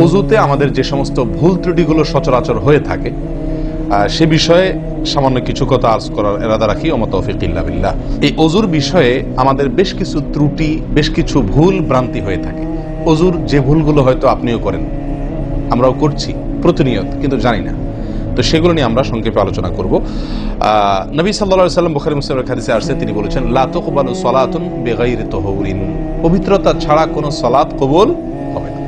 ওযুতে আমাদের যে সমস্ত ভুল ত্রুটিগুলো সচরাচর হয়ে থাকে সে বিষয়ে সামান্য কিছু কথা আর্জ করার ইরাদা রাখি। ওয়া মা তাওফীক ইল্লা বিল্লাহ। এই ওযুর বিষয়ে আমাদের বেশ কিছু ত্রুটি, বেশ কিছু ভুল ভ্রান্তি হয়ে থাকে। ওযুর যে ভুলগুলো হয়তো আপনিও করেন, আমরাও করছি প্রতিনিয়ত, কিন্তু জানি না। তো সেগুলো নিয়ে আমরা সংক্ষেপে আলোচনা করব। নবী সাল্লাল্লাহু আলাইহি ওয়াসাল্লাম বুখারী মুসলিমের হাদিসে আসছে, তিনি বলেছেন, লা তুকবালু সালাতুন বিগাইরি তাহুরিন। পবিত্রতা ছাড়া কোনো সালাত কবুল হবে না।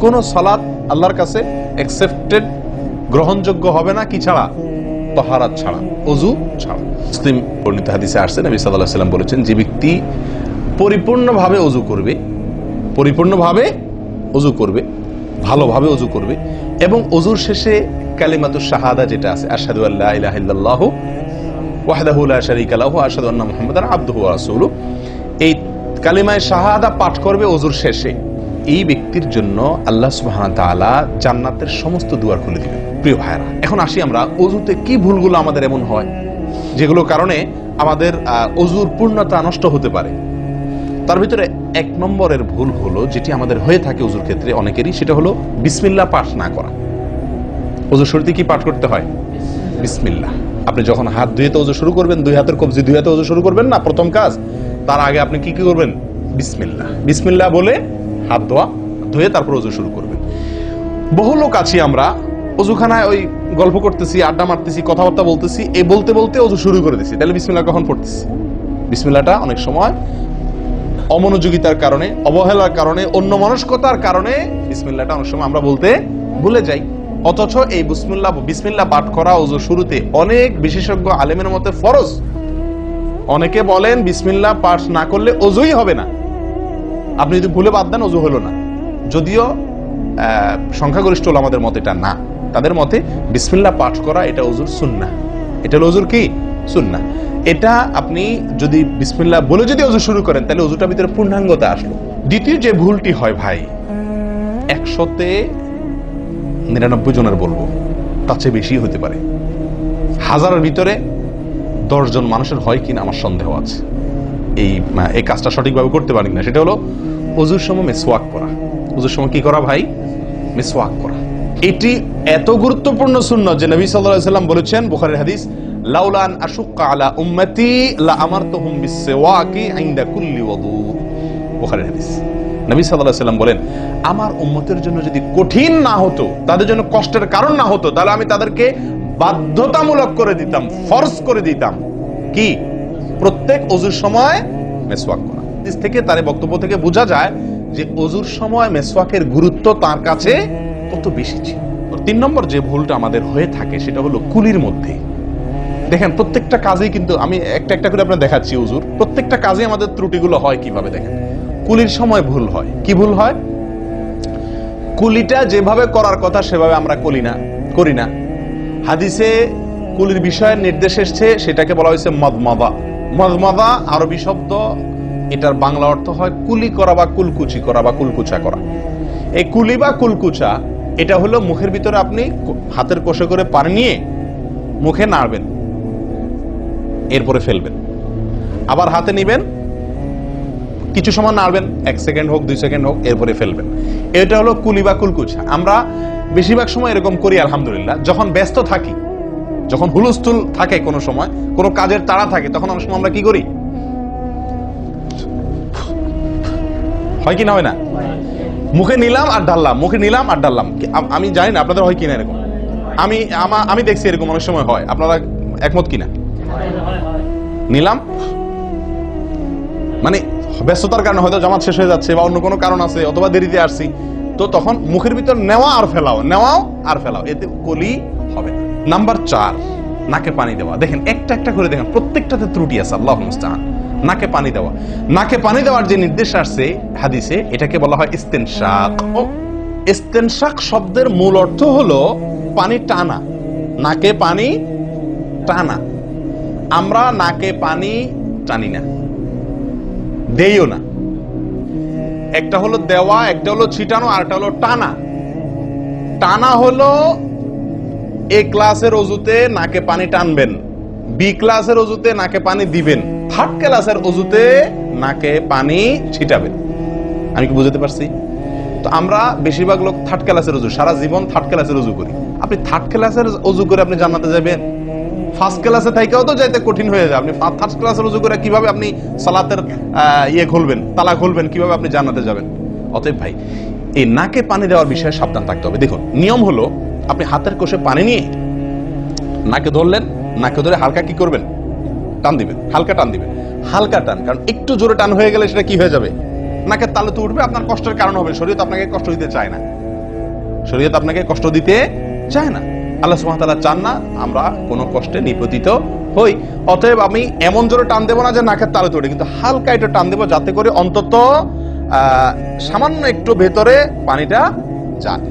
কোনো সালাত আল্লাহর কাছে অ্যাকসেপ্টেড, গ্রহণযোগ্য হবে না কি ছাড়া? তাহারাত ছাড়া, ওযু ছাড়া। মুসলিম বর্ণিত হাদিসে আসছে, নবী সাল্লাল্লাহু আলাইহি ওয়াসাল্লাম বলেছেন, যে ব্যক্তি পরিপূর্ণভাবে ওযু করবে, পরিপূর্ণভাবে ওযু করবে, ভালোভাবে ওযু করবে, এবং ওযুর শেষে কালিমাতুশ শাহাদা যেটা আছে, আশহাদু আল্লা ইলাহা ইল্লাল্লাহু ওয়াহদাহু লা শারীকা লাহু ওয়া আশহাদু আন্না মুহাম্মাদান আবদুহু ওয়া রাসূলুহু, এই কালিমায়ে শাহাদা পাঠ করবে ওযুর শেষে, এই ব্যক্তির জন্য আল্লাহ সুবহানাহু ওয়া তাআলা জান্নাতের সমস্ত দুয়ার খুলে দিবেন। প্রিয় ভাইরা, এখন আসি আমরা ওযুতে কি ভুলগুলো আমাদের এমন হয় যেগুলো কারণে আমাদের ওযুর পূর্ণতা নষ্ট হতে পারে। তার ভিতরে এক নম্বরের ভুল হলো, যেটি আমাদের হয়ে থাকে ওযুর ক্ষেত্রে অনেকেরই, সেটা হলো বিসমিল্লাহ পাঠ না করা। ওযুর শুরুতে কি পাঠ করতে হয়? বিসমিল্লাহ। আপনি যখন হাত ধুয়ে তো ওযু শুরু করবেন, দুই হাতের কবজি দুই হাতে ওযু শুরু করবেন না, প্রথম কাজ, তার আগে আপনি কি করবেন? বিসমিল্লাহ। বিসমিল্লাহ বলে হাত ধুয়ে তারপর ওযু শুরু করবেন। বহু লোক আছি আমরা, ওযুখানায় ওই গল্প করতেছি, আড্ডা মারতেছি, কথাবার্তা বলতেছি, এই বলতে বলতে ওযু শুরু করে দিছি। তাহলে বিসমিল্লাহ কখন পড়তেছি? বিসমিল্লাহটা অনেক সময় অমনোযোগিতার কারণে, অবহেলার কারণে, অন্যমনস্কতার কারণে বিসমিল্লাহটা অনেক সময় আমরা বলতে ভুলে যাই। অথচ এই বিসমিল্লাহ পাঠ করা ওযু শুরুতে অনেক বিশেষজ্ঞ আলেমের মতে ফরজ। অনেকে বলেন বিসমিল্লাহ পাঠ না করলে ওযুই হবে না, আপনি যদি ভুলে বাদ দেন ওযু হলো না। যদিও সংখ্যাগরিষ্ঠ ওলামাদের মতে এটা না, তাদের মতে বিসমিল্লাহ পাঠ করা এটা ওযুর সুন্নাহ। এটা হলো ওযুর কি? সুন্নাহ। এটা আপনি যদি বিসমিল্লাহ বলে যদি ওযু শুরু করেন, তাহলে ওযুটার ভিতরে পূর্ণাঙ্গতা আসলো। দ্বিতীয় যে ভুলটি হয় ভাই, 100-তে 99 জনের বলবো, তার চেয়ে বেশি হতে পারে, হাজারের ভিতরে 10 জন মানুষের হয় কিনা আমার সন্দেহ আছে এই কাজটা সঠিকভাবে করতে পারি না। সেটা হলো ওযুর সময় মিসওয়াক করা। ওযুর সময় কি করা ভাই? মিসওয়াক করা। এটি এত গুরুত্বপূর্ণ সুন্নাত যে নবী সাল্লাল্লাহু আলাইহি ওয়াসাল্লাম বলেছেন, বুখারীর হাদিস, লাউলা আন আশুক্কা আলা উম্মতি লা আমারতুহুম বিসওয়াকি ইনদা কুল্লি ওযু। বুখারীর হাদিস। নবী সাল্লাল্লাহু আলাইহি ওয়াসাল্লাম বলেন, আমার উম্মতের জন্য যদি কঠিন না হতো, তাদের জন্য কষ্টের কারণ না হতো, তাহলে আমি তাদেরকে বাধ্যতামূলক করে দিতাম, ফরজ করে দিতাম, কি? প্রত্যেক ওযুর সময় মিসওয়াক করা। হাদিস থেকে, তার বক্তব্য থেকে বোঝা যায় যে ওযুর সময় মিসওয়াকের গুরুত্ব তার কাছে কত বেশি ছিল। 3 নম্বর যে ভুলটা আমাদের হয়ে থাকে সেটা হলো কুলির মধ্যে। দেখেন, প্রত্যেকটা কাজেই কিন্তু আমি একটা একটা করে আপনাদের দেখাচ্ছি ওযুর প্রত্যেকটা কাজে আমাদের ত্রুটিগুলো হয় কিভাবে। দেখেন, কুলির সময় ভুল হয়। কি ভুল হয়? কুলিটা যেভাবে করার কথা সেভাবে আমরা করি না। হাদিসে কুলির বিষয়ে নির্দেশ এসেছে, সেটাকে বলা হয়েছে মদমাদা। মদমাদা আরবি শব্দ, এটার বাংলা অর্থ হয় কুলি করা বা কুলকুচি করা বা কুলকুচা করা। এই কুলি বা কুলকুচা এটা হলো মুখের ভিতরে আপনি হাতের কোষে করে পানি নিয়ে মুখে নাড়বেন, এরপরে ফেলবেন, আবার হাতে নিবেন, কিছু সময় নাড়বেন, 1 সেকেন্ড হোক 2 সেকেন্ড হোক, এরপরে ফেলবেন। এটা হলো কুলি বা কুলকুচা। আমরা বেশিরভাগ সময় এরকম করি আলহামদুলিল্লাহ। যখন ব্যস্ত থাকি, যখন হুলস্থুল থাকে, কোনো সময় কোনো কাজের তাড়া থাকে, তখন অনেক সময় আমরা কি করি? হয় কি না হয় না? মুখে নিলাম আর ঢাললাম, মুখে নিলাম আর ঢাললাম। আমি জানি না আপনাদের হয় কিনা এরকম। আমি দেখছি এরকম অনেক সময় হয়। আপনারা একমত কিনা? নিলাম মানে ব্যস্ততার কারণে, হয়তো জামাত শেষ হয়ে যাচ্ছে বা অন্য কোনো কারণ আছে, অথবা দেরিতে আসছি, তো তখন মুখের ভিতর নেওয়াও আর ফেলাও, এতে কলি হবে। নাম্বার 4, নাকে পানি দেওয়া। দেখেন, একটা একটা করে দেখেন, প্রত্যেকটাতে ত্রুটি আছে। আল্লাহু মুস্তাআন। নাকে পানি দেওয়া। নাকে পানি দেওয়ার যে নির্দেশ আসছে হাদিসে, এটাকে বলা হয় ইস্তেনশাক। ইস্তেনশাক শব্দের মূল অর্থ হলো পানি টানা, নাকে পানি টানা। আমরা নাকে পানি টানি না, দেইও না। একটা হলো দেওয়া, একটা হলো ছিটানো, আর একটা হলো টানা। টানা হলো এ ক্লাসের ওযুতে নাকে পানি টানবেন, বি ক্লাসের ওযুতে নাকে পানি দিবেন, থার্ড ক্লাসের ওযুতে নাকে পানি ছিটাবেন। আমি কি বুঝতে পারছি? তো তো আমরা বেশিরভাগ লোক থার্ড ক্লাসের অজু, সারা জীবন থার্ড ক্লাসের অজু করি। আপনি থার্ড ক্লাসের অজু করে আপনি জান্নাতে যাবেন? ফার্স্ট ক্লাসে থাইকাও তো যাইতে কঠিন হয়ে যায়। আপনি থার্ড ক্লাসের অজু করে কিভাবে আপনি সালাতের খুলবেন, তালা খুলবেন, কিভাবে আপনি জান্নাতে যাবেন? অতএব ভাই, এই নাকে পানি দেওয়ার বিষয়ে সাবধান থাকতে হবে। দেখুন, নিয়ম হলো আপনি হাতের কোষে পানি নিয়ে নাকে ধরলেন, নাকে ধরে হালকা কি করবেন? টান দিবেন, হালকা টান দিবেন, হালকা টান। কারণ একটু জোরে টান হয়ে গেলে সেটা কি হয়ে যাবে? নাকের তালু তো উঠবে, আপনার কষ্টের কারণ হবে। শরীয়ত আপনাকে কষ্ট দিতে চায় না, শরীয়ত আপনাকে কষ্ট দিতে চায় না। আল্লাহ সুবহানাহু ওয়া তাআলা চান না আমরা কোনো কষ্টে নিপতিত হই। অতএব আমি এমন জোরে টান দেবো না যে নাকের তালু তোড়ে, কিন্তু হালকা একটু টান দেবো যাতে করে অন্তত সামান্য একটু ভেতরে পানিটা যায়।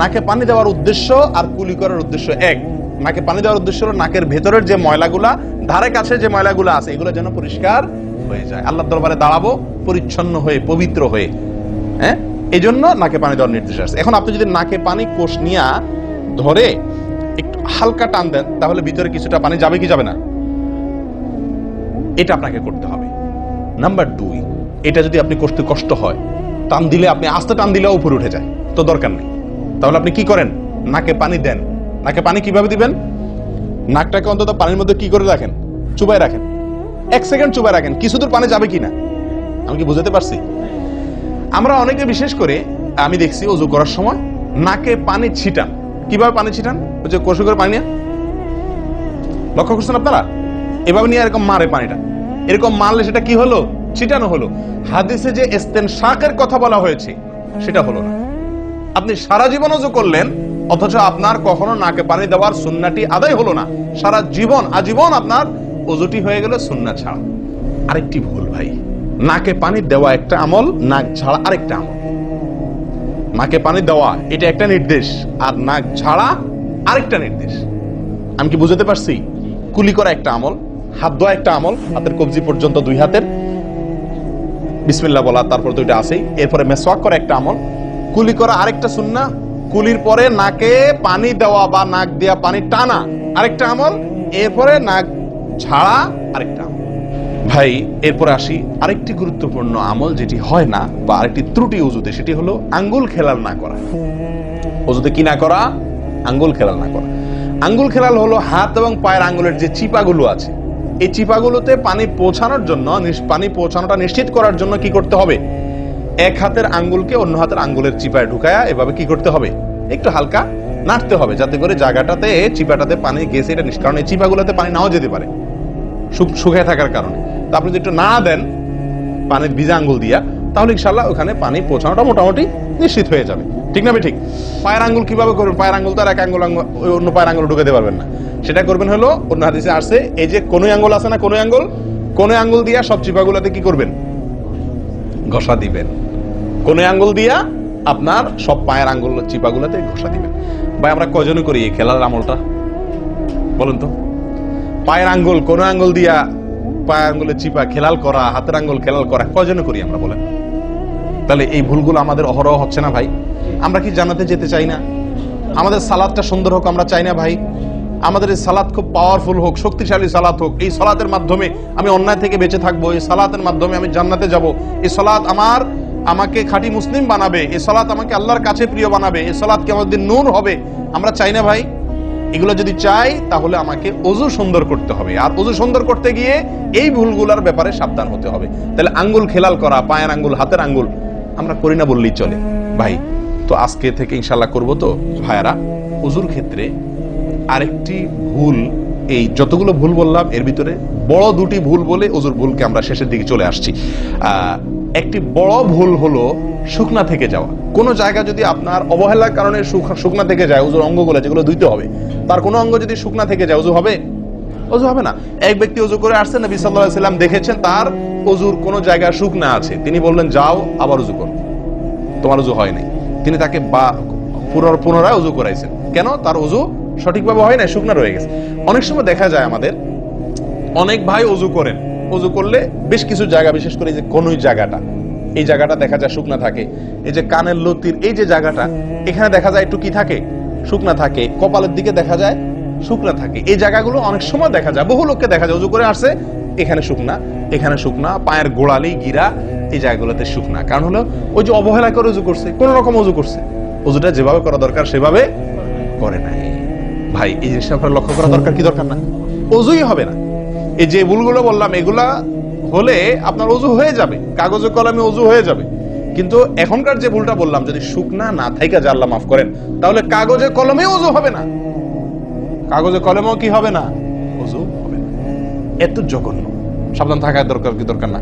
নাকে পানি দেওয়ার উদ্দেশ্য আর কুলি করার উদ্দেশ্য এক। নাকে পানি দেওয়ার উদ্দেশ্য হলো নাকের ভেতরের যে ময়লাগুলা, ধারে কাছে যে ময়লাগুলা আছে, এগুলো যেন পরিষ্কার হয়ে যায়। আল্লাহর দরবারে দাঁড়াবো পরিচ্ছন্ন হয়ে, পবিত্র হয়ে। হ্যাঁ, এই জন্য নাকে পানি দেওয়ার নির্দেশ আছে। এখন আপনি যদি নাকে পানি কোষ নিয়ে ধরে একটু হালকা টান দেন, তাহলে ভিতরে কিছুটা পানি যাবে কি যাবে না? এটা আপনাকে করতে হবে। নাম্বার 2, এটা যদি আপনি করতে কষ্ট হয়, টান দিলে, আপনি আস্তে টান দিলেও উপরে উঠে যায়, তো দরকার নেই। তাহলে আপনি কি করেন? নাকে পানি দেন। নাকে পানি কিভাবে দিবেন? নাকটাকে অন্তত পানির মধ্যে কি করে রাখেন? চুবাই রাখেন, 1 সেকেন্ড চুবাই রাখেন, কিছু দূর পানি যাবে কিনা। আমি কি বুঝাতে পারছি? আমরা অনেকে বিশেষ করে আমি দেখছি ওযু করার সময় নাকে পানি ছিটান। কিভাবে পানি ছিটান? ওই যে কষে করে পানি নিয়ে, লক্ষ্য করছেন আপনারা? এভাবে নিয়ে এরকম মারে পানিটা, এরকম মারলে সেটা কি হলো? ছিটানো হলো। হাদিসে যে ইস্তেনশাকের কথা বলা হয়েছে সেটা হলো না। আপনি সারা জীবন ওযু করলেন, অথচ আপনার কখনো নাকে পানি দেওয়ার সুন্নাহটি আদায় হলো না। সারা জীবন, আজীবন আপনার ওযুটি হয়ে গেল সুন্নাহ ছাড়া। আরেকটি ভুল ভাই, নাকে পানি দেওয়া একটা আমল, নাক ঝাড়া আরেকটা আমল। নাকে পানি দেওয়া এটা একটা নির্দেশ, আর নাক ঝাড়া আরেকটা নির্দেশ। আমি কি বুঝাতে পারছি? কুলি করা একটা আমল, হাত ধোয়া একটা আমল, হাতের কবজি পর্যন্ত 2 হাতের বিসমিল্লাহ বলা, তারপর তো এটা আছেই। এরপরে মেসওয়াক করা একটা আমল, কুলি করা আরেকটা সুন্নাহ, কুলির পরে নাকে পানি দেওয়া বা নাক দিয়া পানি টানা আরেকটা আমল, এরপরে নাক ঝাড়া আরেকটা আমল। ভাই, এরপরে আসি আরেকটি গুরুত্বপূর্ণ আমল যেটি হয় না, বা আরেকটি ত্রুটি ওযুতে, সেটি হলো আঙ্গুল খেলাল না করা। ওযুতে কি না করা? আঙ্গুল খেলাল না করা। আঙ্গুল খেলাল হলো হাত এবং পায়ের আঙ্গুলের যে চিপাগুলো আছে, এই চিপাগুলোতে পানি পৌঁছানোর জন্য, পানি পৌঁছানোটা নিশ্চিত করার জন্য কি করতে হবে? এক হাতের আঙ্গুলকে অন্য হাতের আঙ্গুলের চিপায় ঢুকায়া এভাবে কি করতে হবে? একটু হালকা নাড়তে হবে, যাতে করে জায়গাটাতে, চিপাটাতে পানি গেছে এটা নিষ্কারণ। এই চিপাগুলোতে পানি নাও যেতে পারে শুকায় থাকার কারণে। তো আপনি যদি একটু না দেন পানির ভিজা আঙ্গুল দিয়া, তাহলে ইনশাআল্লাহ ওখানে পানি পৌঁছানোটা মোটামুটি নিশ্চিত হয়ে যাবে। ঠিক না? ঠিক। পায়ের আঙ্গুল কিভাবে করবেন? পায়ের আঙ্গুল তো আর এক আঙ্গুল অন্য পায়ের আঙ্গুল ঢুকাতে পারবেন না। সেটা করবেন হলো, অন্য হাদিসে আসছে, এই যে কোন আঙ্গুল আছে না, কোন আঙ্গুল দিয়া সব চিপাগুলোতে কি করবেন? ঘষা দিবেন। কোন আঙ্গুল দিয়া আপনার সব পায়ের আঙ্গুল চিপাগুলোতে ঘষা দিবেন। ভাই, আমরা কজনে করি এই খেলার আমলটা বলেন তো? পায়ের আঙ্গুল, কোন আঙ্গুল দিয়া পায়ের আঙ্গুলের চিপা খেলাল করা, হাতের আঙ্গুল খেলাল করা, কজনে করি আমরা বলেন? তাহলে এই ভুলগুলো আমাদের অহরহ হচ্ছে না ভাই? আমরা কি জান্নাতে যেতে চাই না? আমাদের সালাতটা সুন্দর হোক আমরা চাই না ভাই? আমাদের এই সালাত খুব পাওয়ারফুল হোক, শক্তিশালী সালাত হোক। এই সালাতের মাধ্যমে আমি অন্যায় থেকে বেঁচে থাকবো, এই সালাতের মাধ্যমে আমি জান্নাতে যাব, এই সালাত আমাকে খাঁটি মুসলিম বানাবে, এই সালাত আমাকে আল্লাহর কাছে প্রিয় বানাবে, এই সালাত কিয়ামতের দিন নূর হবে। আমরা চাই না ভাই? এগুলো যদি চাই তাহলে আমাকে ওযু সুন্দর করতে হবে, আর ওযু সুন্দর করতে গিয়ে এই ভুলগুলোর ব্যাপারে সাবধান হতে হবে। তাহলে আঙ্গুল খেলাল করা, পায়ের আঙ্গুল, হাতের আঙ্গুল আমরা করি না বললেই চলে ভাই। তো আজকে থেকে ইনশাআল্লাহ করব। তো ভাইয়ারা, ওযুর ক্ষেত্রে আরেকটি ভুল, এই যতগুলো ভুল বললাম এর ভিতরে বড় 2টি ভুল বলে ওযুর ভুলকে আমরা শেষের দিকে চলে আসছি। একটি বড় ভুল হলো শুকনা থেকে যাওয়া। কোন জায়গা যদি আপনার অবহেলার কারণে শুকনা থেকে যায়, ওযুর অঙ্গগুলো যেগুলো ধুইতে হবে, তার কোনো অঙ্গ যদি শুকনা থেকে যায়, ওযু হবে? ওযু হবে না। এক ব্যক্তি ওযু করে আসছে, নবী সাল্লাল্লাহু আলাইহি ওয়াসাল্লাম দেখেছেন তার ওযুর কোন জায়গা শুকনা আছে, তিনি বললেন যাও আবার ওযু করো, তোমার ওযু হয় নাই। তিনি তাকে পুনরায় ওযু করাইছেন। কেন? তার ওযু সঠিকভাবে হয় না, শুকনা রয়ে গেছে। অনেক সময় দেখা যায় আমাদের অনেক ভাই ওযু করেন, ওযু করলে বেশ কিছু জায়গা, বিশেষ করে যে কোনই জায়গাটা, এই জায়গাটা দেখা যায় শুকনা থাকে। এই যে কানের লতির এই যে জায়গাটা, এখানে দেখা যায় একটু কি থাকে? শুকনা থাকে। কপালের দিকে দেখা যায় শুকনা থাকে। এই জায়গাগুলো অনেক সময় দেখা যায়, বহু লোককে দেখা যায় ওযু করে আসছে, এখানে শুকনা, এখানে শুকনা, পায়ের গোড়ালি, গিরা, এই জায়গাগুলোতে শুকনা, কারণ হলো ওই যে অবহেলা করে অজু করছে, কোন রকম অজু করছে, অজুটা যেভাবে করা দরকার সেভাবে করে নাই। ভাই এই জিনিসটা আপনার লক্ষ্য করা দরকার কি দরকার না? অজুই হবে না। এই যে ভুলগুলো বললাম এগুলা হলে আপনার অজু হয়ে যাবে, কাগজে কলমে অজু হয়ে যাবে, কিন্তু এখনকার যে ভুলটা বললাম যদি শুকনা না থাইকা যা আল্লাহ মাফ করেন, তাহলে কাগজে কলমে অজু হবে না, কাগজে কলমেও কি হবে না, অজু হবে না। এত জঘন্য, সাবধান থাকার দরকার কি দরকার না?